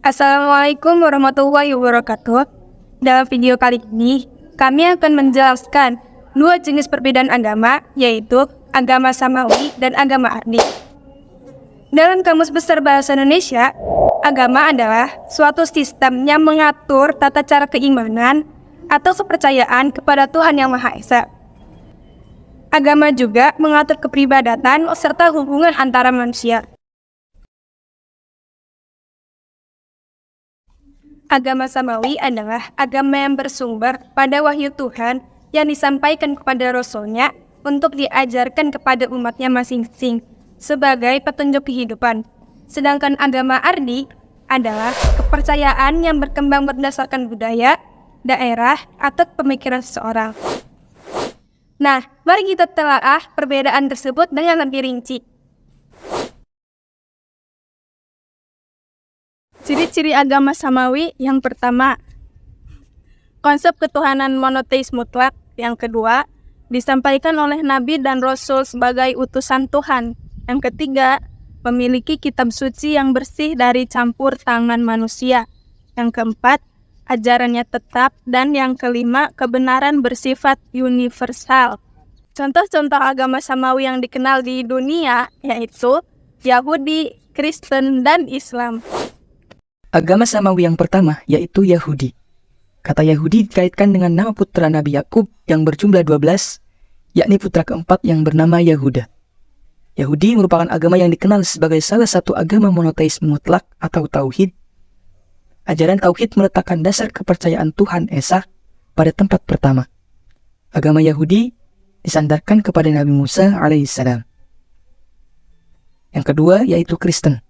Assalamualaikum warahmatullahi wabarakatuh. Dalam video kali ini, kami akan menjelaskan dua jenis perbedaan agama, yaitu agama Samawi dan agama Ardi. Dalam Kamus Besar Bahasa Indonesia, agama adalah suatu sistem yang mengatur tata cara keimanan atau kepercayaan kepada Tuhan Yang Maha Esa. Agama juga mengatur kepribadatan serta hubungan antara manusia. Agama Samawi adalah agama yang bersumber pada wahyu Tuhan yang disampaikan kepada Rasul-Nya untuk diajarkan kepada umatnya masing-masing sebagai petunjuk kehidupan. Sedangkan agama Ardi adalah kepercayaan yang berkembang berdasarkan budaya, daerah, atau pemikiran seseorang. Nah, mari kita telaah perbedaan tersebut dengan lebih rinci. Ciri-ciri agama Samawi yang pertama, konsep ketuhanan monoteis mutlak. Yang kedua, disampaikan oleh Nabi dan Rasul sebagai utusan Tuhan. Yang ketiga, memiliki kitab suci yang bersih dari campur tangan manusia. Yang keempat, ajarannya tetap. Dan yang kelima, kebenaran bersifat universal. Contoh-contoh agama Samawi yang dikenal di dunia yaitu Yahudi, Kristen, dan Islam. Agama Samawi yang pertama yaitu Yahudi. Kata Yahudi dikaitkan dengan nama putra Nabi Yakub yang berjumlah 12, yakni putra keempat yang bernama Yahuda. Yahudi merupakan agama yang dikenal sebagai salah satu agama monoteis mutlak atau tauhid. Ajaran tauhid meletakkan dasar kepercayaan Tuhan Esa pada tempat pertama. Agama Yahudi disandarkan kepada Nabi Musa alaihissalam. Yang kedua yaitu Kristen.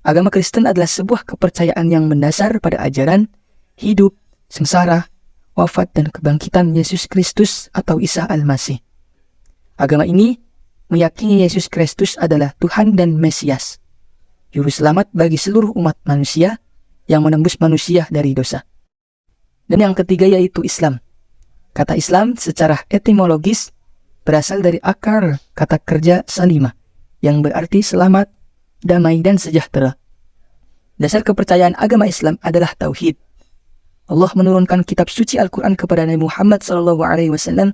Agama Kristen adalah sebuah kepercayaan yang mendasar pada ajaran, hidup, sengsara, wafat, dan kebangkitan Yesus Kristus atau Isa Al-Masih. Agama ini meyakini Yesus Kristus adalah Tuhan dan Mesias, Juru Selamat bagi seluruh umat manusia yang menembus manusia dari dosa. Dan yang ketiga yaitu Islam. Kata Islam secara etimologis berasal dari akar kata kerja salimah, yang berarti selamat, damai, dan sejahtera. Dasar kepercayaan agama Islam adalah tauhid. Allah menurunkan kitab suci Al-Quran kepada Nabi Muhammad SAW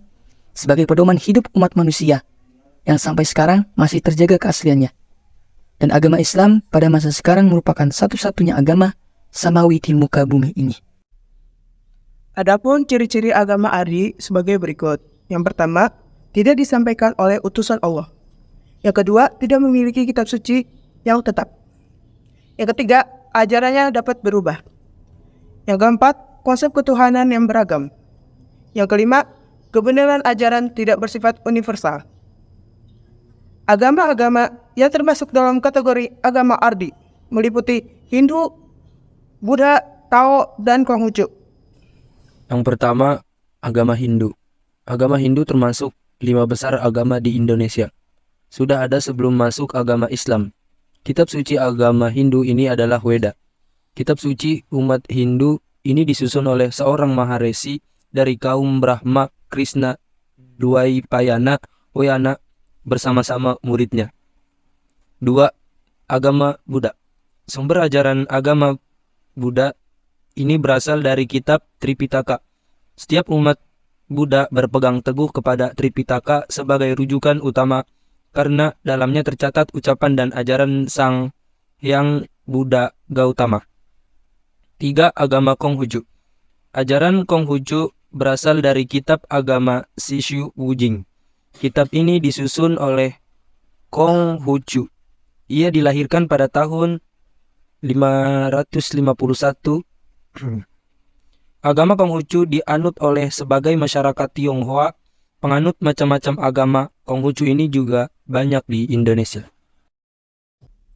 sebagai pedoman hidup umat manusia yang sampai sekarang masih terjaga keasliannya. Dan agama Islam pada masa sekarang merupakan satu-satunya agama Samawi di muka bumi ini. Adapun ciri-ciri agama Ardi sebagai berikut. Yang pertama, tidak disampaikan oleh utusan Allah. Yang kedua, tidak memiliki kitab suci yang tetap. Yang ketiga, ajarannya dapat berubah. Yang keempat, konsep ketuhanan yang beragam. Yang kelima, kebenaran ajaran tidak bersifat universal. Agama-agama yang termasuk dalam kategori agama Ardi meliputi Hindu, Buddha, Tao, dan Konghucu. Yang pertama, agama Hindu. Agama Hindu termasuk 5 besar agama di Indonesia. Sudah ada sebelum masuk agama Islam. Kitab suci agama Hindu ini adalah Weda. Kitab suci umat Hindu ini disusun oleh seorang Maharesi dari kaum Brahma, Krishna, Dwaipayana, Wayana bersama-sama muridnya. 2. Agama Buddha. Sumber ajaran agama Buddha ini berasal dari kitab Tripitaka. Setiap umat Buddha berpegang teguh kepada Tripitaka sebagai rujukan utama karena dalamnya tercatat ucapan dan ajaran Sang Hyang Buddha Gautama. 3. Agama Konghucu. Ajaran Konghucu berasal dari kitab agama Shishu Wujing. Kitab ini disusun oleh Konghucu. Ia dilahirkan pada tahun 551. Agama Konghucu dianut oleh sebagai masyarakat Tionghoa. Penganut macam-macam agama Konghucu ini juga banyak di Indonesia.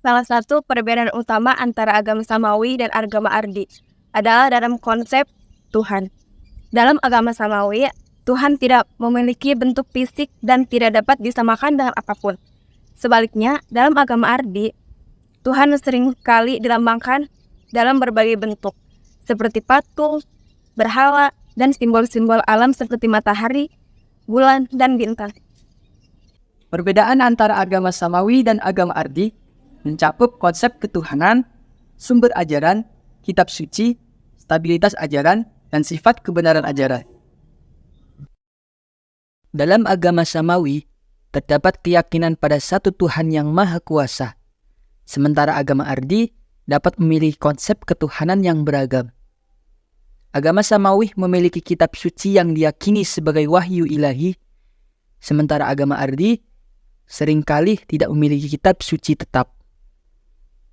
Salah satu perbedaan utama antara agama Samawi dan agama Ardi adalah dalam konsep Tuhan. Dalam agama Samawi, Tuhan tidak memiliki bentuk fisik dan tidak dapat disamakan dengan apapun. Sebaliknya, dalam agama Ardi, Tuhan sering kali dilambangkan dalam berbagai bentuk, seperti patung, berhala, dan simbol-simbol alam seperti matahari, bulan, dan bintang. Perbedaan antara agama Samawi dan agama Ardi mencakup konsep ketuhanan, sumber ajaran, kitab suci, stabilitas ajaran, dan sifat kebenaran ajaran. Dalam agama Samawi, terdapat keyakinan pada satu Tuhan yang Maha Kuasa. Sementara agama Ardi dapat memilih konsep ketuhanan yang beragam. Agama Samawi memiliki kitab suci yang diyakini sebagai wahyu ilahi, sementara agama Ardi seringkali tidak memiliki kitab suci tetap.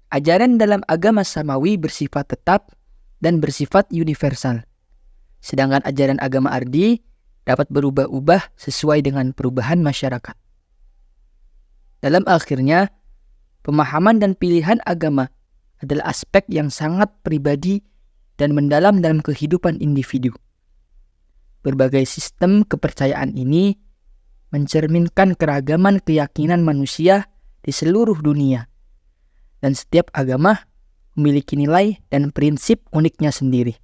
Ajaran dalam agama Samawi bersifat tetap dan bersifat universal, sedangkan ajaran agama Ardi dapat berubah-ubah sesuai dengan perubahan masyarakat. Dalam akhirnya, pemahaman dan pilihan agama adalah aspek yang sangat pribadi dan mendalam dalam kehidupan individu. Berbagai sistem kepercayaan ini mencerminkan keragaman keyakinan manusia di seluruh dunia, dan setiap agama memiliki nilai dan prinsip uniknya sendiri.